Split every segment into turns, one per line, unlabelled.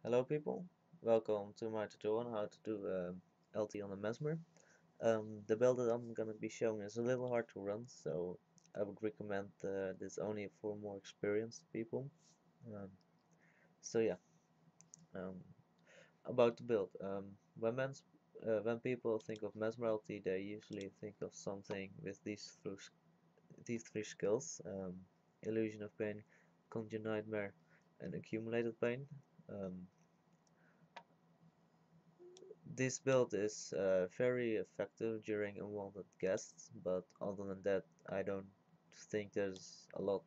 Hello people, welcome to my tutorial on how to do LT on a mesmer. The build that I'm gonna be showing is a little hard to run, so I would recommend this only for more experienced people. Um, so yeah, um, about the build. When people think of mesmer LT, they usually think of something with these three skills: illusion of pain, conjure nightmare, and accumulated pain. Um, This build is very effective during unwanted guests, but other than that, I don't think there's a lot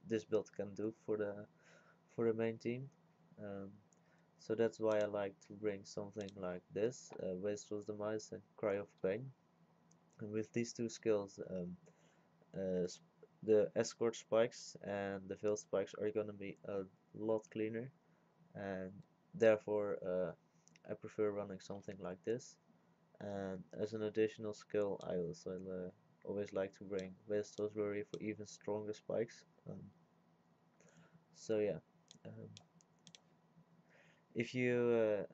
this build can do for the main team. Um, so that's why I like to bring something like this, Wastreless Demise and Cry of Pain. And with these two skills, the escort spikes and the veil spikes are gonna be a lot cleaner, and therefore I prefer running something like this. And as an additional skill, I also always like to bring Vestos Worry for even stronger spikes. So yeah, um, if you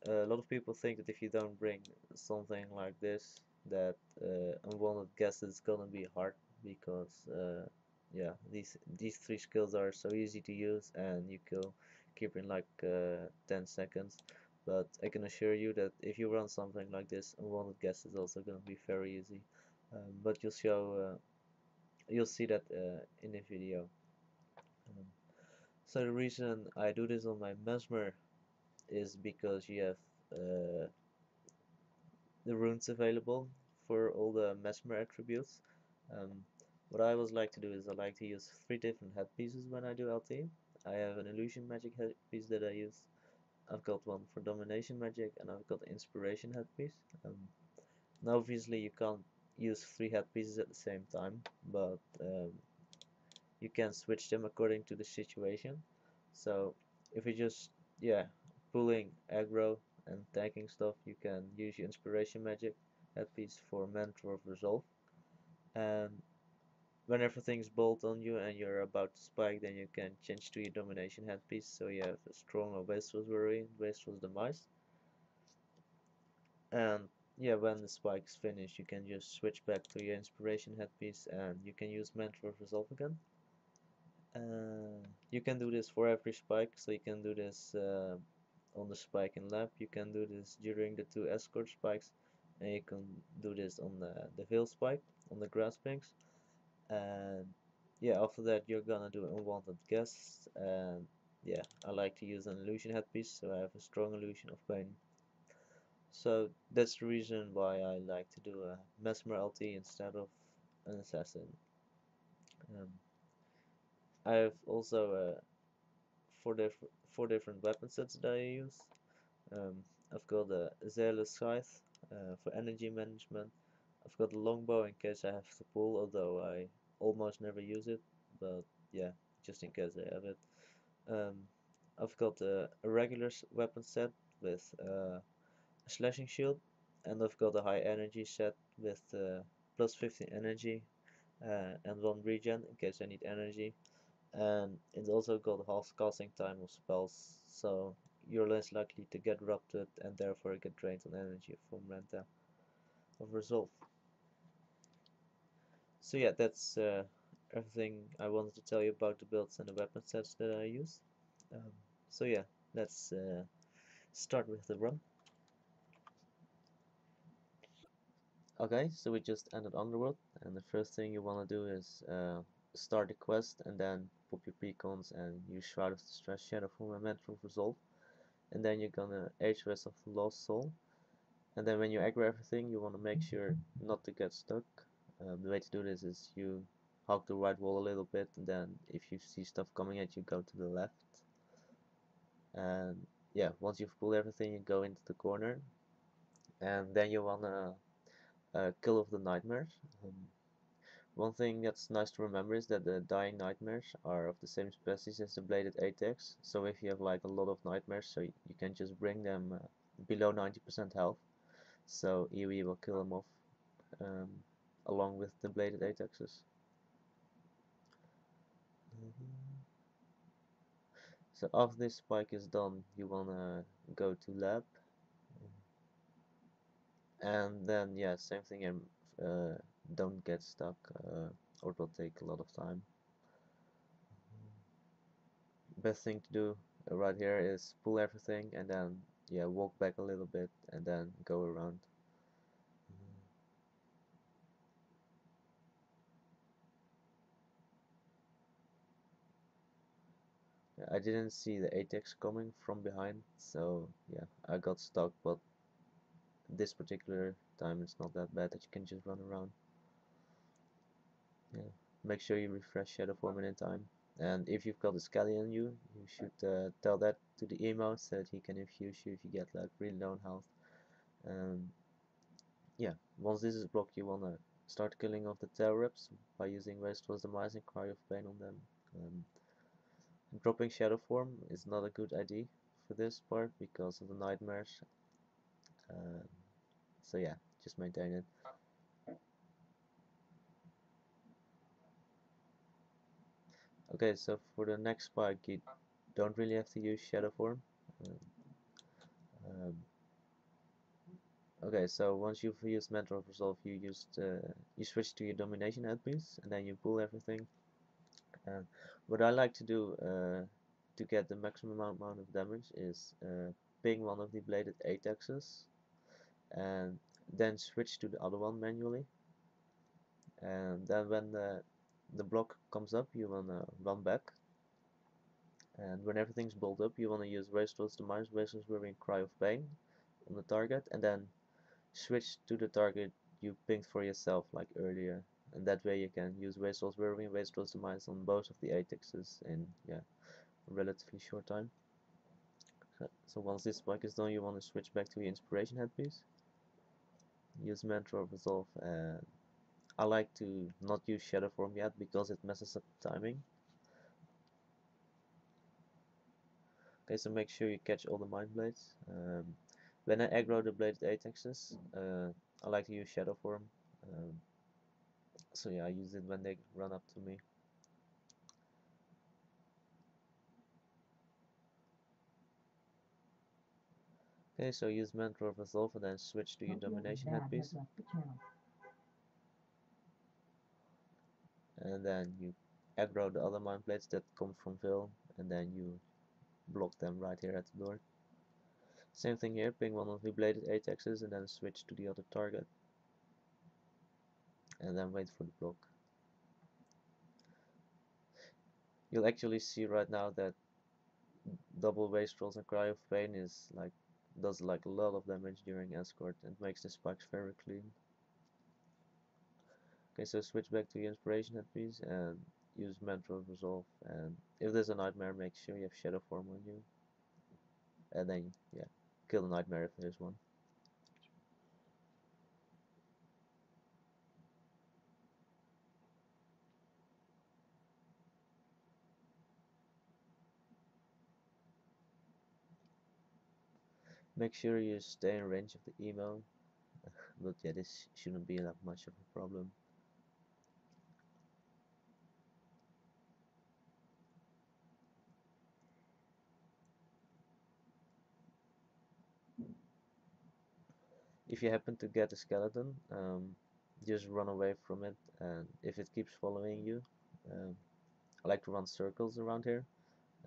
a lot of people think that if you don't bring something like this, that unwanted guess is gonna be hard because yeah, these three skills are so easy to use and you kill keep in like 10 seconds. But I can assure you that if you run something like this, unwanted guess is also gonna be very easy. But you'll see that in the video. Um, so the reason I do this on my mesmer is because you have uh, the runes available for all the mesmer attributes. Um, what I always like to do is I like to use three different headpieces when I do LT. I have an illusion magic headpiece that I use. I've got one for domination magic and I've got inspiration headpiece. Now obviously you can't use three headpieces at the same time, but you can switch them according to the situation. So if you just yeah pulling aggro and tanking stuff, you can use your inspiration magic headpiece for mentor of resolve. And when everything's bolt on you and you're about to spike, then you can change to your domination headpiece. So you have a stronger Wastreless Worry, Wastreless Demise. And yeah, when the spike's finished, you can just switch back to your inspiration headpiece and you can use mentor of resolve again. You can do this for every spike, so you can do this on the spike in lab, you can do this during the two escort spikes, and you can do this on the veil spike, on the grass pinks. And yeah, after that you're gonna do unwanted guests, and yeah, I like to use an illusion headpiece, so I have a strong illusion of pain. So that's the reason why I like to do a mesmer LT instead of an assassin. Um, I have also four different weapon sets that I use. Um, I've got a Zealous Scythe for energy management. I've got a longbow in case I have to pull, although I almost never use it, but yeah, just in case I have it. Um, I've got a regular weapon set with a slashing shield, and I've got a high energy set with plus 15 energy and 1 regen in case I need energy. And it's also got half casting time of spells, so you're less likely to get ruptured and therefore get drained on energy from Renta of Resolve. So yeah, that's everything I wanted to tell you about the builds and the weapon sets that I use. Um, so yeah, let's start with the run. Okay, so we just ended Underworld, and the first thing you want to do is start the quest and then pop your precons and use Shroud of Distress Shadow for Momentum of Resolve. And then you're gonna age rest of the Lost Soul. And then when you aggro everything, you want to make sure not to get stuck. The way to do this is you hug the right wall a little bit, and then if you see stuff coming at you, go to the left. And yeah, once you've pulled everything, you go into the corner, and then you want to kill off the nightmares. One thing that's nice to remember is that the dying nightmares are of the same species as the bladed Atex. So if you have like a lot of nightmares, so you can just bring them below 90% health. So EOE will kill them off um, along with the bladed Atexes. So after this spike is done, you wanna go to lab, and then yeah, same thing, and don't get stuck, or it will take a lot of time. Best thing to do right here is pull everything and then yeah, walk back a little bit and then go around. I didn't see the apex coming from behind, so yeah, I got stuck, but this particular time it's not that bad that you can just run around. Yeah, make sure you refresh shadow form in time, and if you've got a skelly on you, you should tell that to the emo so that he can infuse you if you get like really low health. Yeah, once this is blocked, you wanna start killing off the tail reps by using Race Towards the Mice and Cry of Pain on them. Dropping shadow form is not a good idea for this part because of the nightmares. Um, so yeah, just maintain it. Okay, so for the next spike, you don't really have to use shadow form. Um, okay, so once you've used Mentor of Resolve, you switch to your domination headpiece, and then you pull everything. And what I like to do to get the maximum amount of damage is ping one of the bladed apexes and then switch to the other one manually. And then when the block comes up, you wanna run back. And when everything's built up, you wanna use Race Towards the Mines, Race Towards Cry of Pain on the target, and then switch to the target you pinged for yourself like earlier. And that way you can use Race Towards Race Towards the Mines on both of the apexes in yeah, a relatively short time. So once this spike is done, you want to switch back to your inspiration headpiece. Use Mantra of Resolve. I like to not use Shadow Form yet because it messes up the timing. Okay, so make sure you catch all the Mind Blades. When I aggro the bladed apexes, I like to use Shadow Form. So yeah, I use it when they run up to me. Okay, so use Mantra of Resolve and then switch to your Domination headpiece. And then you aggro the other Mind Blades that come from Vil, and then you block them right here at the door. Same thing here, ping one of the bladed apexes and then switch to the other target. And then wait for the block. You'll actually see right now that double wastrels and Cry of Pain does like a lot of damage during escort and makes the spikes very clean. Okay, so switch back to the inspiration headpiece and use Mantra of Resolve, and if there's a nightmare, make sure you have shadow form on you. And then yeah, kill the nightmare if there's one. Make sure you stay in range of the emo, but yeah, this shouldn't be that much of a problem. If you happen to get a skeleton, just run away from it, and if it keeps following you, I like to run circles around here,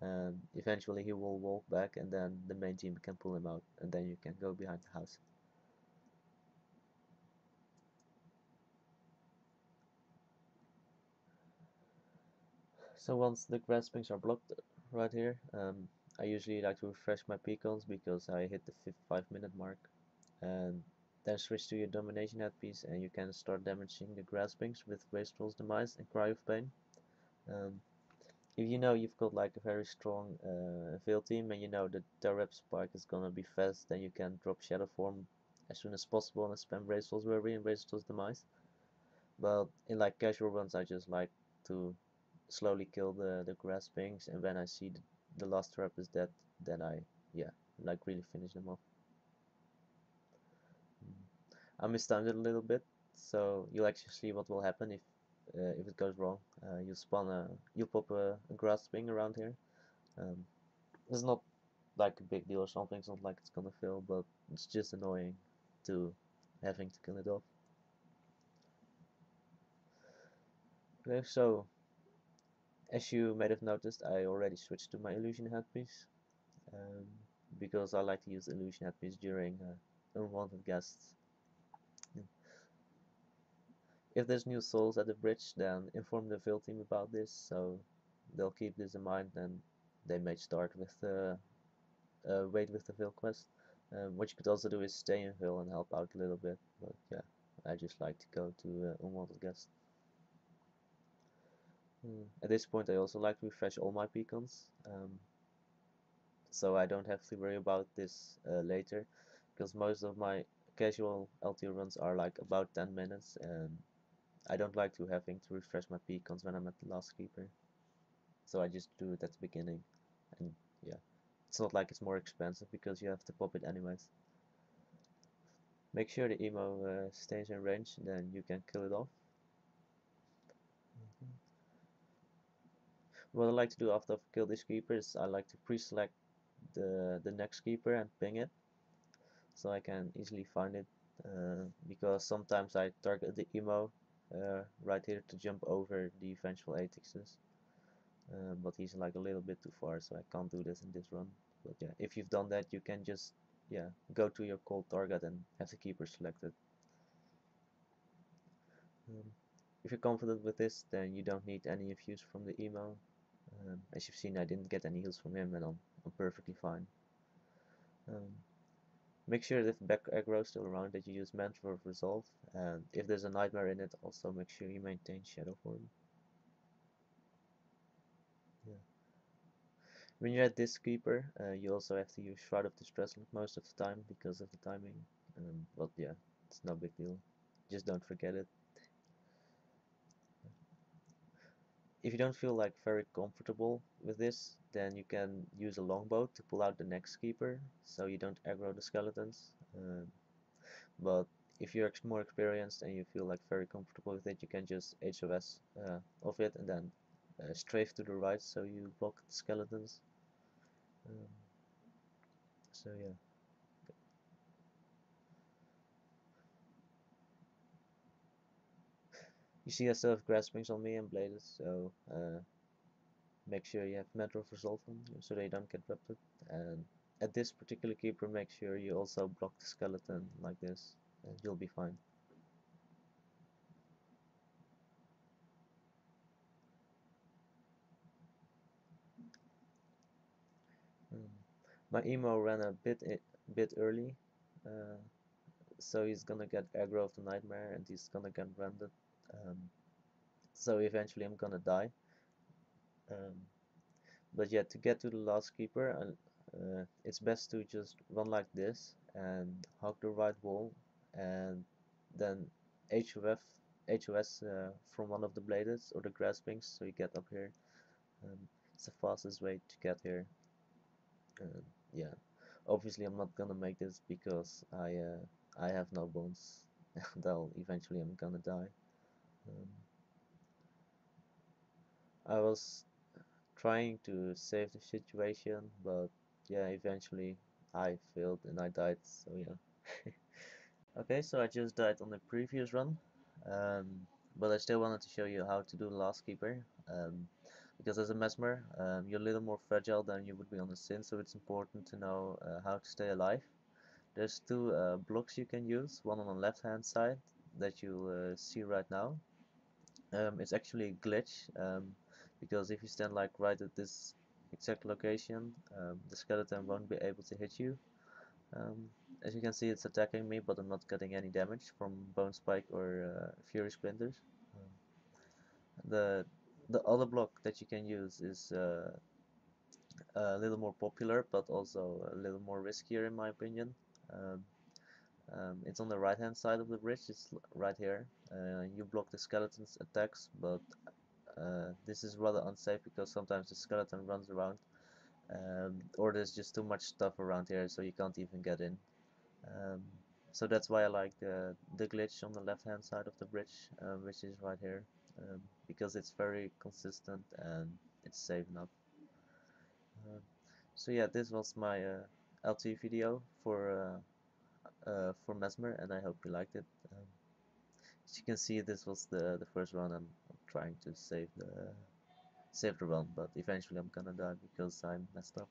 and eventually he will walk back, and then the main team can pull him out, and then you can go behind the house. So once the graspings are blocked right here, I usually like to refresh my beacons because I hit the 5-minute mark, and then switch to your domination headpiece and you can start damaging the graspings with Wastrel's Demise and Cry of Pain. If you know you've got like a very strong Veil team and you know that the rep spike is gonna be fast, then you can drop Shadow Form as soon as possible and spam Wastrel's Worry and Wastrel's Demise. But in like casual runs, I just like to slowly kill the graspings, and when I see the last trap is dead, then I yeah, like really finish them off. I mistimed it a little bit, so you'll actually see what will happen if it goes wrong. You pop a grasping around here, um, It's not like a big deal or something, it's not like it's gonna fail, but it's just annoying to having to kill it off. Okay, so as you might have noticed, I already switched to my illusion headpiece, um, because I like to use the illusion headpiece during unwanted guests. If there's new souls at the bridge, then inform the Veil team about this, so they'll keep this in mind, and they may start with the wait with the Veil quest. What you could also do is stay in Veil and help out a little bit, but yeah, I just like to go to unwanted guests. At this point, I also like to refresh all my beacons, so I don't have to worry about this later, because most of my casual LT runs are like about 10 minutes, and I don't like to having to refresh my beacons when I'm at the last keeper, so I just do it at the beginning, and yeah, it's not like it's more expensive because you have to pop it anyways. Make sure the emo stays in range, then you can kill it off. What I like to do after I've killed this keeper is I like to pre-select the next keeper and ping it, so I can easily find it, because sometimes I target the emo right here to jump over the eventual Atixes, but he's like a little bit too far, so I can't do this in this run. But yeah, if you've done that, you can just go to your cold target and have the keeper selected. If you're confident with this, then you don't need any infuse from the emo. As you've seen, I didn't get any heals from him, and I'm perfectly fine. Make sure that if back aggro is still around, that you use Mantra of Resolve, and if there's a Nightmare in it, also make sure you maintain Shadow Form. Yeah. When you're at this keeper, you also have to use Shroud of Distress most of the time because of the timing, but yeah, it's no big deal. Just don't forget it. If you don't feel like very comfortable with this, then you can use a longbow to pull out the next keeper, so you don't aggro the skeletons. But if you're more experienced and you feel like very comfortable with it, you can just HOS of it and then strafe to the right so you block the skeletons. Um, so yeah. You see I still have graspings on me and bladed, so make sure you have Metal of Resolve on you so they don't get ruptured. And at this particular keeper, make sure you also block the skeleton like this, and you'll be fine. Um, my emo ran a bit early, uh, so he's gonna get aggro of the nightmare and he's gonna get branded. Um, so eventually I'm gonna die. Um, but yeah, to get to the last keeper, it's best to just run like this and hug the right wall, and then HOF, HOS from one of the bladeds or the graspings, so you get up here. Um, it's the fastest way to get here. Yeah, obviously I'm not gonna make this because I have no bones. Though eventually I'm gonna die. Um, I was trying to save the situation, but yeah, eventually I failed and I died, so yeah. Okay, so I just died on the previous run, um, but I still wanted to show you how to do the last keeper, because as a mesmer, you're a little more fragile than you would be on a sin, so it's important to know how to stay alive. There's two blocks you can use, one on the left hand side that you see right now. It's actually a glitch, because if you stand like right at this exact location, the skeleton won't be able to hit you. Um, as you can see, it's attacking me, but I'm not getting any damage from Bone Spike or Fury Splinters. Um, the other block that you can use is a little more popular, but also a little more riskier in my opinion. Um, it's on the right hand side of the bridge, it's right here. You block the skeleton's attacks, but this is rather unsafe because sometimes the skeleton runs around, or there's just too much stuff around here, so you can't even get in. Um, so that's why I like the glitch on the left hand side of the bridge, which is right here, because it's very consistent and it's safe enough. Uh, So yeah, this was my LT video for Mesmer, and I hope you liked it. As you can see, this was the first run. I'm trying to save the run, but eventually I'm gonna die because I messed up.